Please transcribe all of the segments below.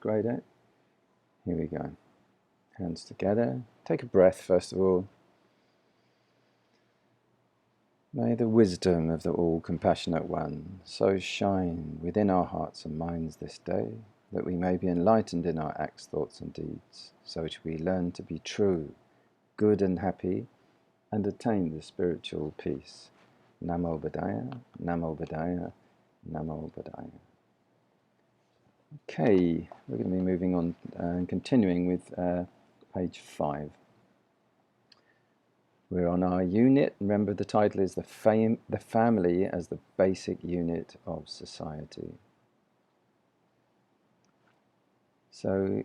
Grade 8. Here we go. Hands together. Take a breath first of all. May the wisdom of the all-compassionate one so shine within our hearts and minds this day, that we may be enlightened in our acts, thoughts and deeds, so that we learn to be true, good and happy, and attain the spiritual peace. Namo Buddhaya, Namo Buddhaya, Namo Buddhaya. Okay, we're going to be moving on and continuing with page 5. We're on our unit. Remember, the title is the family as the basic unit of society. So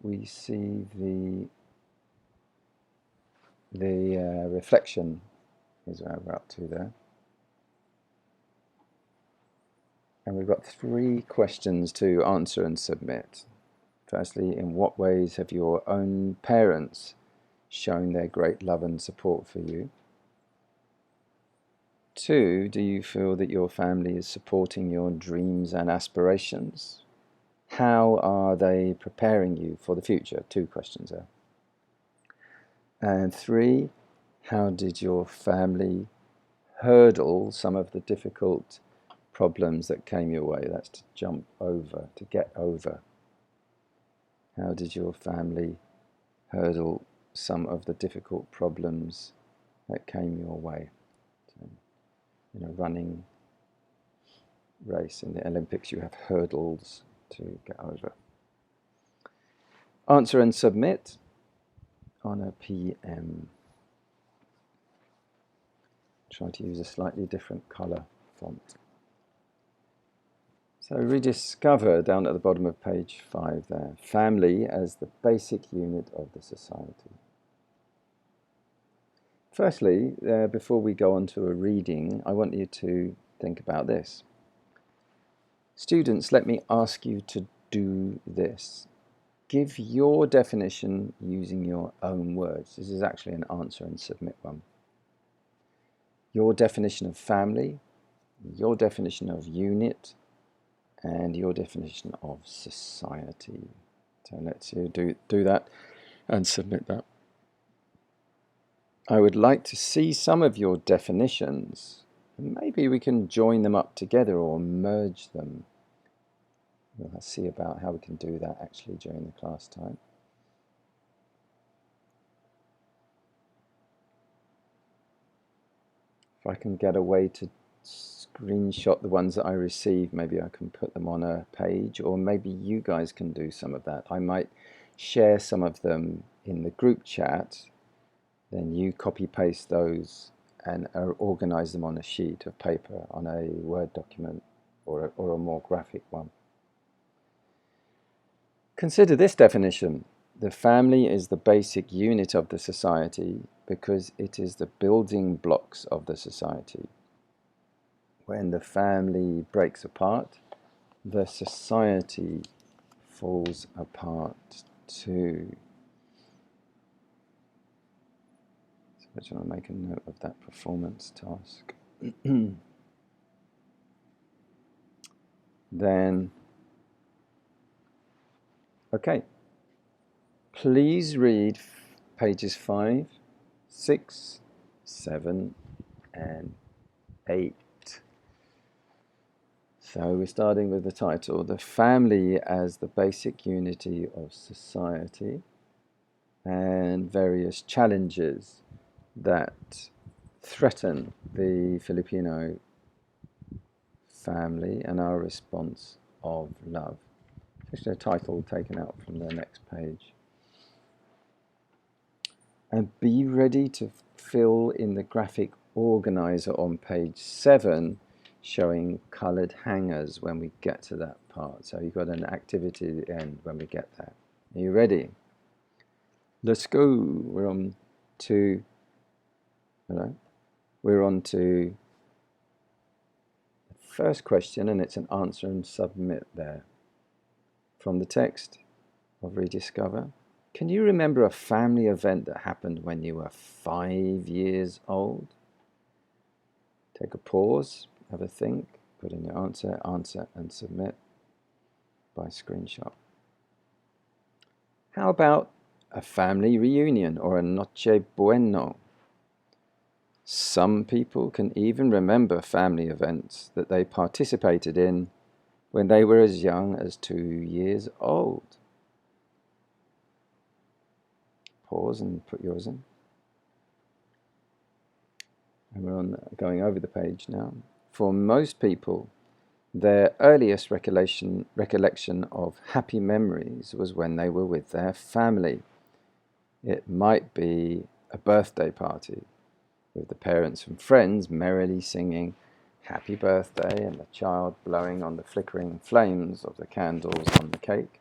we see the reflection is where we're up to there. And we've got 3 questions to answer and submit. Firstly, in what ways have your own parents shown their great love and support for you? 2, do you feel that your family is supporting your dreams and aspirations? How are they preparing you for the future? 2 questions there. And 3, how did your family hurdle some of the difficult problems that came your way? That's to jump over, to get over. How did your family hurdle some of the difficult problems that came your way? So, in a running race in the Olympics, you have hurdles to get over. Answer and submit on a PM. Try to use a slightly different color font. So rediscover down at the bottom of page 5 there, family as the basic unit of the society. Firstly, before we go on to a reading, I want you to think about this. Students, let me ask you to do this. Give your definition using your own words. This is actually an answer and submit one. Your definition of family, your definition of unit, and your definition of society. So let's do that and submit that. I would like to see some of your definitions. Maybe we can join them up together or merge them. We'll see about how we can do that actually during the class time. If I can get a way to screenshot the ones that I receive, maybe I can put them on a page, or maybe you guys can do some of that. I might share some of them in the group chat, then you copy paste those and organize them on a sheet of paper, on a Word document, or a more graphic one. Consider this definition. The family is the basic unit of the society because it is the building blocks of the society. When the family breaks apart, the society falls apart too. So I just want to make a note of that performance task. Then, okay, please read pages 5, 6, 7, and 8. So we're starting with the title, The Family as the Basic Unity of Society, and various challenges that threaten the Filipino family and our response of love. Just a title taken out from the next page. And be ready to fill in the graphic organizer on page 7, showing coloured hangers when we get to that part. So you've got an activity at the end when we get there. Are you ready? Let's go. We're on to the first question, and it's an answer and submit there. From the text of Rediscover. Can you remember a family event that happened when you were 5 years old? Take a pause, have a think, put in your answer and submit by screenshot. How about a family reunion or a noche bueno? Some people can even remember family events that they participated in when they were as young as 2 years old. Pause and put yours in. And we're going over the page now. For most people, their earliest recollection of happy memories was when they were with their family. It might be a birthday party with the parents and friends merrily singing happy birthday and the child blowing on the flickering flames of the candles on the cake.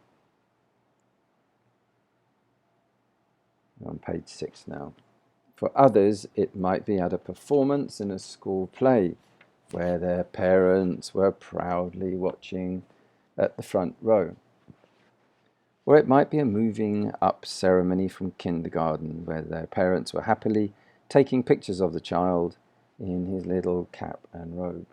We're on page 6 now. For others, it might be at a performance in a school play where their parents were proudly watching at the front row. Or it might be a moving up ceremony from kindergarten where their parents were happily taking pictures of the child in his little cap and robe.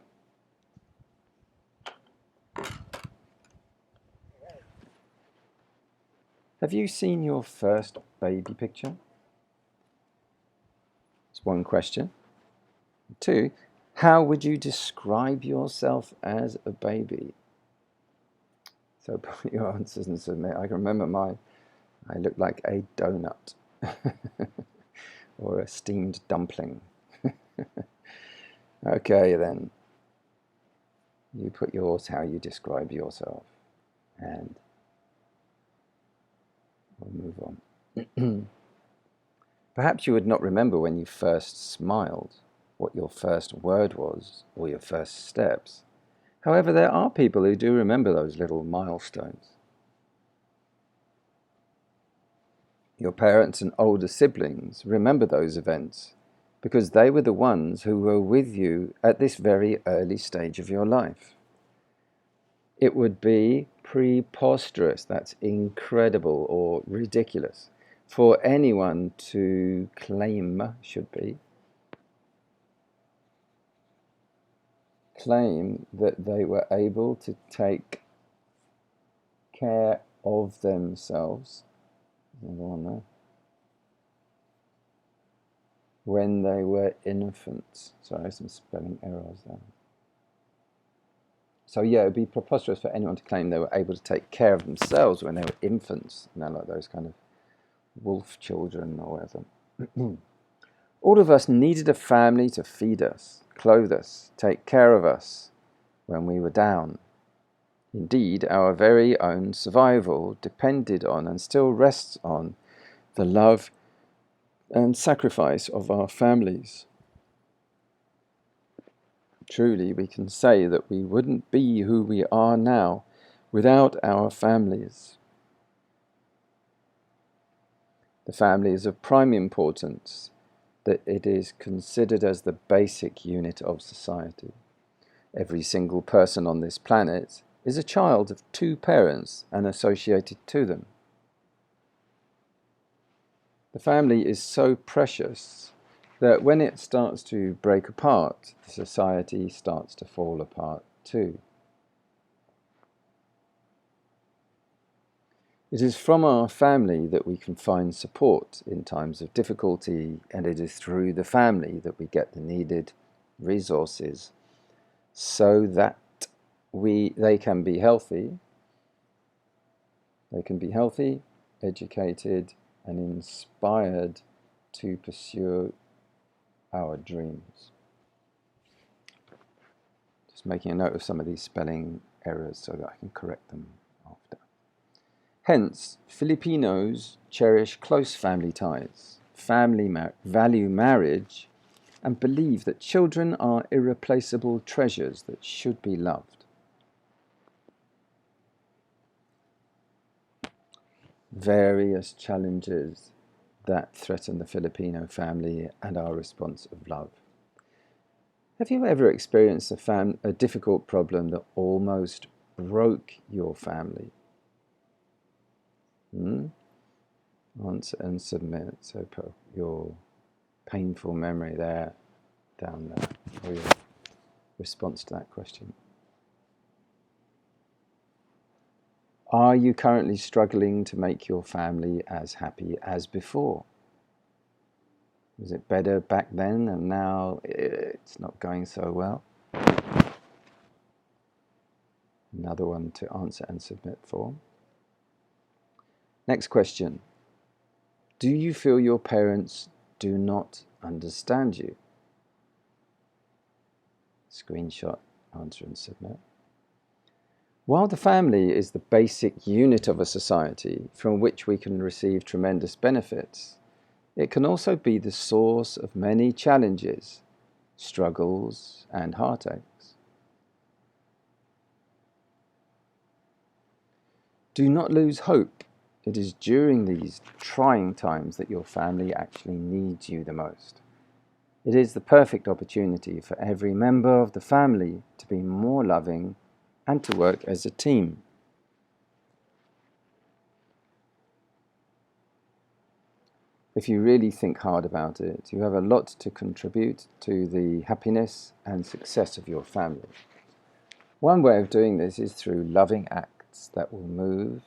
Have you seen your first baby picture? That's one question. 2, how would you describe yourself as a baby? So put your answers and submit. I can remember mine. I looked like a donut or a steamed dumpling. Okay, then. You put yours, how you describe yourself. And we'll move on. Perhaps you would not remember when you first smiled, what your first word was, or your first steps. However, there are people who do remember those little milestones. Your parents and older siblings remember those events because they were the ones who were with you at this very early stage of your life. It would be preposterous, that's incredible or ridiculous, for anyone to claim that they were able to take care of themselves when they were infants. Sorry, some spelling errors there. So yeah, it would be preposterous for anyone to claim they were able to take care of themselves when they were infants, like those kind of wolf children or whatever. All of us needed a family to feed us, clothe us, take care of us when we were down. Indeed, our very own survival depended on and still rests on the love and sacrifice of our families. Truly, we can say that we wouldn't be who we are now without our families. The family is of prime importance, that it is considered as the basic unit of society. Every single person on this planet is a child of 2 parents and associated to them. The family is so precious that when it starts to break apart, the society starts to fall apart too. It is from our family that we can find support in times of difficulty, and it is through the family that we get the needed resources so that they can be healthy, educated, and inspired to pursue our dreams. Just making a note of some of these spelling errors so that I can correct them after. Hence, Filipinos cherish close family ties, value marriage, and believe that children are irreplaceable treasures that should be loved. Various challenges that threaten the Filipino family and our response of love. Have you ever experienced a difficult problem that almost broke your family? Answer and submit. So put your painful memory there, down there, or your response to that question. Are you currently struggling to make your family as happy as before? Was it better back then and now it's not going so well? Another one to answer and submit for. Next question. Do you feel your parents do not understand you? Screenshot, answer and submit. While the family is the basic unit of a society from which we can receive tremendous benefits, it can also be the source of many challenges, struggles, and heartaches. Do not lose hope. It is during these trying times that your family actually needs you the most. It is the perfect opportunity for every member of the family to be more loving and to work as a team. If you really think hard about it, you have a lot to contribute to the happiness and success of your family. One way of doing this is through loving acts that will move,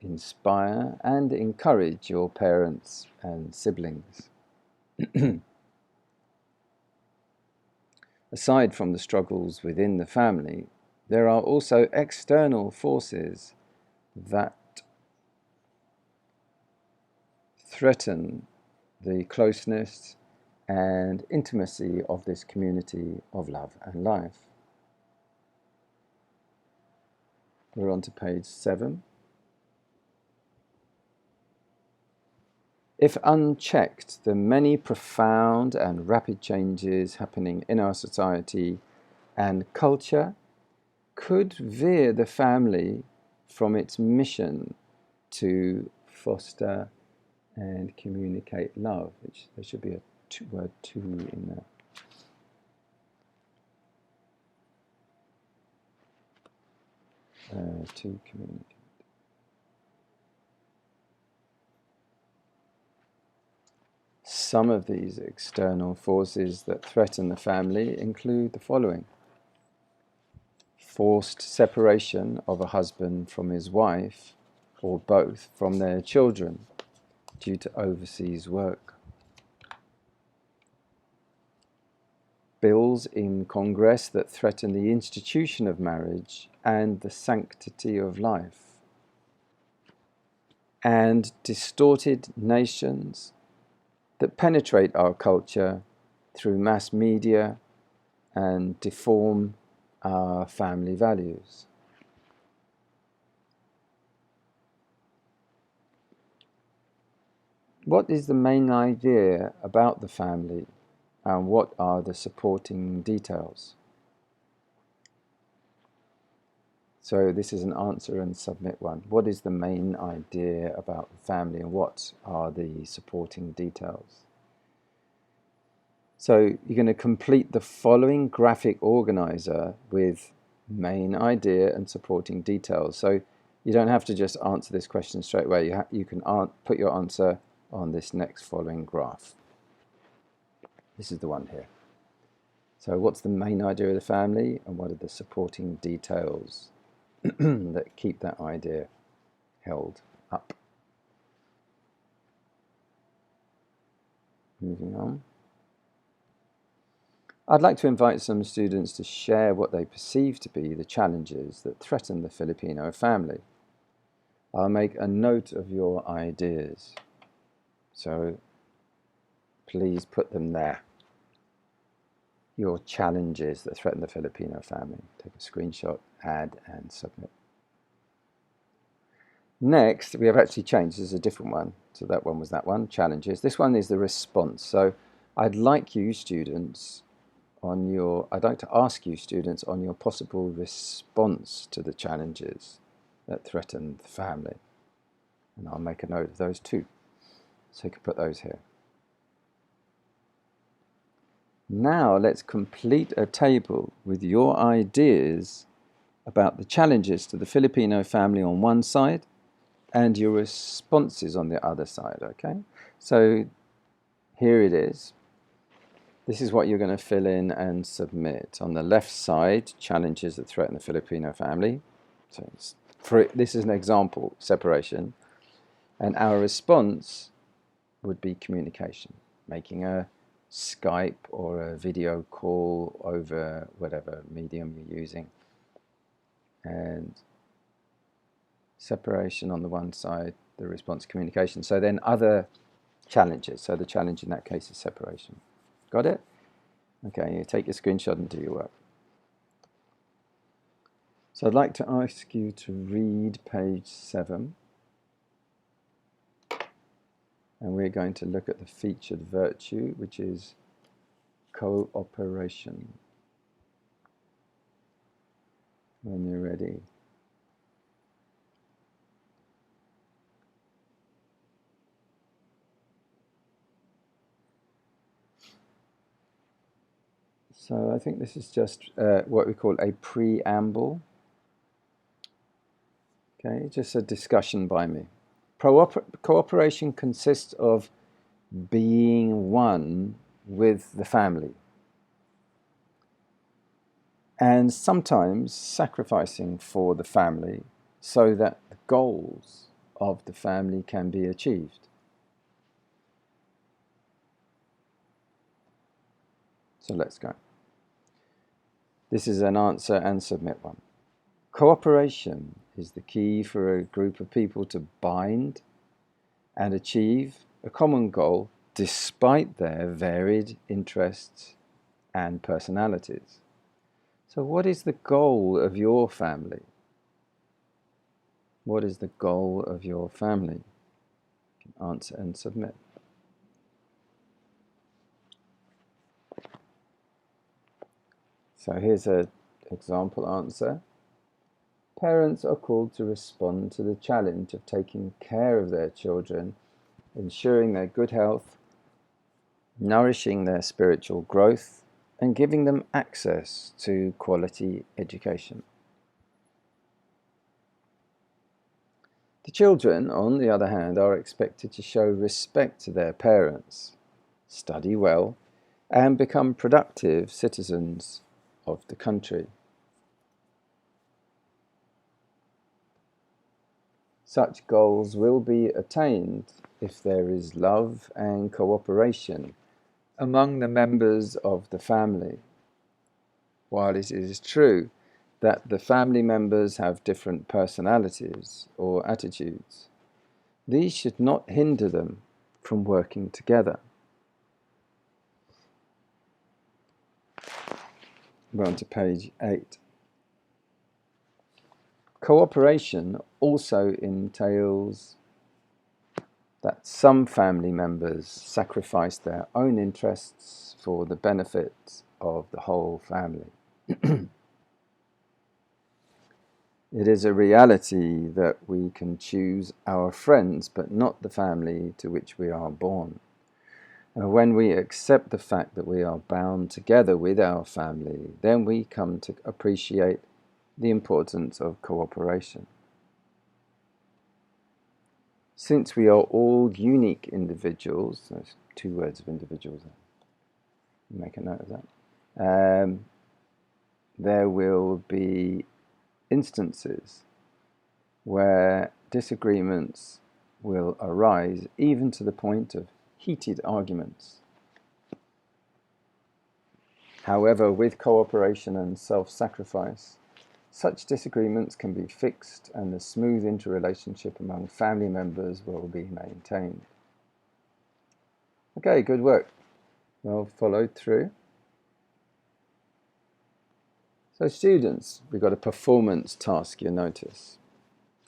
inspire, and encourage your parents and siblings. Aside from the struggles within the family, there are also external forces that threaten the closeness and intimacy of this community of love and life. We're on to page 7. If unchecked, the many profound and rapid changes happening in our society and culture could veer the family from its mission to foster and communicate love, which there should be a word to in there. To communicate. Some of these external forces that threaten the family include the following: forced separation of a husband from his wife, or both from their children, due to overseas work. Bills in Congress that threaten the institution of marriage and the sanctity of life. And distorted nations that penetrate our culture through mass media and deform our family values. What is the main idea about the family, and what are the supporting details? So this is an answer and submit one. What is the main idea about the family, and what are the supporting details? So you're going to complete the following graphic organizer with main idea and supporting details. So you don't have to just answer this question straight away. You can put your answer on this next following graph. This is the one here. So what's the main idea of the family, and what are the supporting details that keep that idea held up? Moving on. I'd like to invite some students to share what they perceive to be the challenges that threaten the Filipino family. I'll make a note of your ideas, so please put them there. Your challenges that threaten the Filipino family. Take a screenshot, add, and submit. Next, we have actually changed. This is a different one. So that one was that one, challenges. This one is the response. So I'd like you students I'd like to ask you students on your possible response to the challenges that threaten the family. And I'll make a note of those too. So you can put those here. Now let's complete a table with your ideas about the challenges to the Filipino family on one side and your responses on the other side, okay? So here it is. This is what you're going to fill in and submit. On the left side, challenges that threaten the Filipino family. So This is an example, separation, and our response would be communication, making a Skype or a video call over whatever medium you're using, and separation on the one side, the response communication. So then other challenges. So the challenge in that case is separation. Got it? Okay, you take your screenshot and do your work. So I'd like to ask you to read page 7. And we're going to look at the featured virtue, which is cooperation. When you're ready. So I think this is just what we call a preamble. Okay, just a discussion by me. Cooperation consists of being one with the family, and sometimes sacrificing for the family so that the goals of the family can be achieved. So let's go. This is an answer and submit one. Cooperation is the key for a group of people to bind and achieve a common goal despite their varied interests and personalities. So what is the goal of your family? What is the goal of your family? You can answer and submit. So here's an example answer. Parents are called to respond to the challenge of taking care of their children, ensuring their good health, nourishing their spiritual growth, and giving them access to quality education. The children, on the other hand, are expected to show respect to their parents, study well, and become productive citizens of the country. Such goals will be attained if there is love and cooperation among the members of the family. While it is true that the family members have different personalities or attitudes, these should not hinder them from working together. We're on to page 8. Cooperation also entails that some family members sacrifice their own interests for the benefit of the whole family. It is a reality that we can choose our friends, but not the family to which we are born. And when we accept the fact that we are bound together with our family, then we come to appreciate the importance of cooperation. Since we are all unique individuals, there's 2 words of individuals there. Make a note of that. There will be instances where disagreements will arise, even to the point of heated arguments. However, with cooperation and self-sacrifice, such disagreements can be fixed and the smooth interrelationship among family members will be maintained. Okay, good work. Well followed through. So students, we've got a performance task, you'll notice.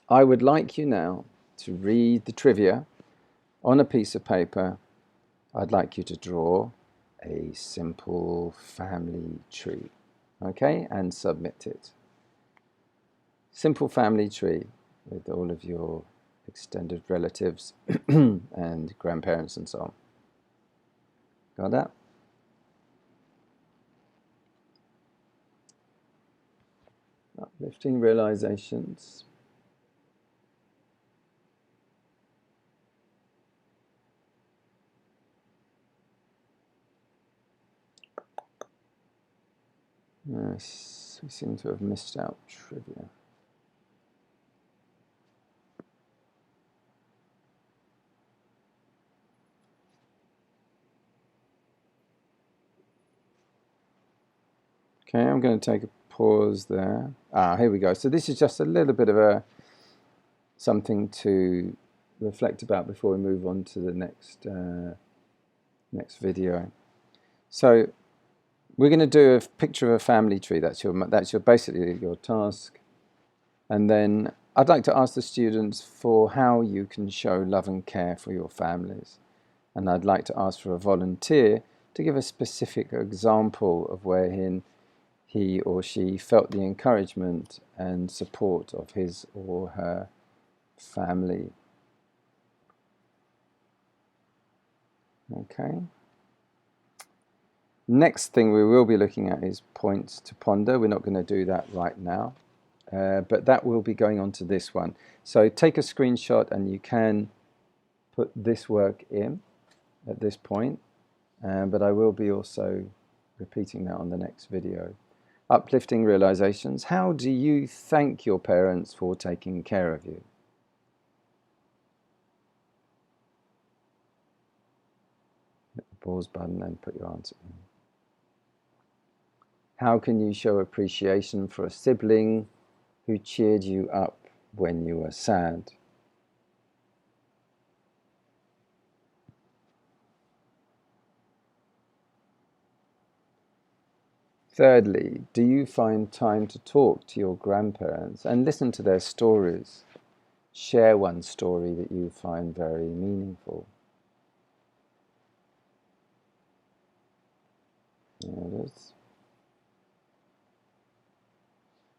I would like you now to read the trivia on a piece of paper. I'd like you to draw a simple family tree, okay, and submit it. Simple family tree with all of your extended relatives and grandparents and so on. Got that? Uplifting realizations. Yes, we seem to have missed out trivia. Okay, I'm going to take a pause there. Here we go. So this is just a little bit of something to reflect about before we move on to the next video. So we're going to do a picture of a family tree. That's your basically your task. And then I'd like to ask the students for how you can show love and care for your families. And I'd like to ask for a volunteer to give a specific example of where he or she felt the encouragement and support of his or her family. Okay. Next thing we will be looking at is points to ponder. We're not going to do that right now, but that will be going on to this one. So take a screenshot and you can put this work in at this point, but I will be also repeating that on the next video. Uplifting realizations. How do you thank your parents for taking care of you? Hit the pause button and put your answer in. How can you show appreciation for a sibling who cheered you up when you were sad? Thirdly, do you find time to talk to your grandparents and listen to their stories? Share one story that you find very meaningful. There it is.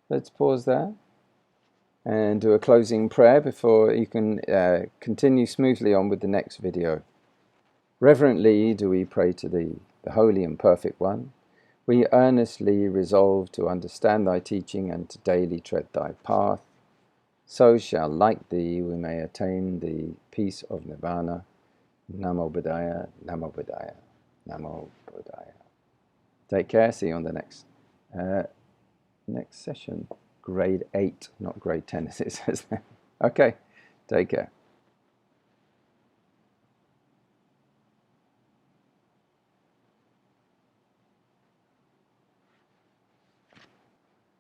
Let's pause there and do a closing prayer before you can continue smoothly on with the next video. Reverently do we pray to thee, the Holy and Perfect One. We earnestly resolve to understand thy teaching and to daily tread thy path. So shall, like thee, we may attain the peace of Nirvana. Namo Buddhaya, Namo Buddhaya, Namo Buddhaya. Take care. See you on the next session. Grade 8, not grade 10 as it says there. Okay, take care.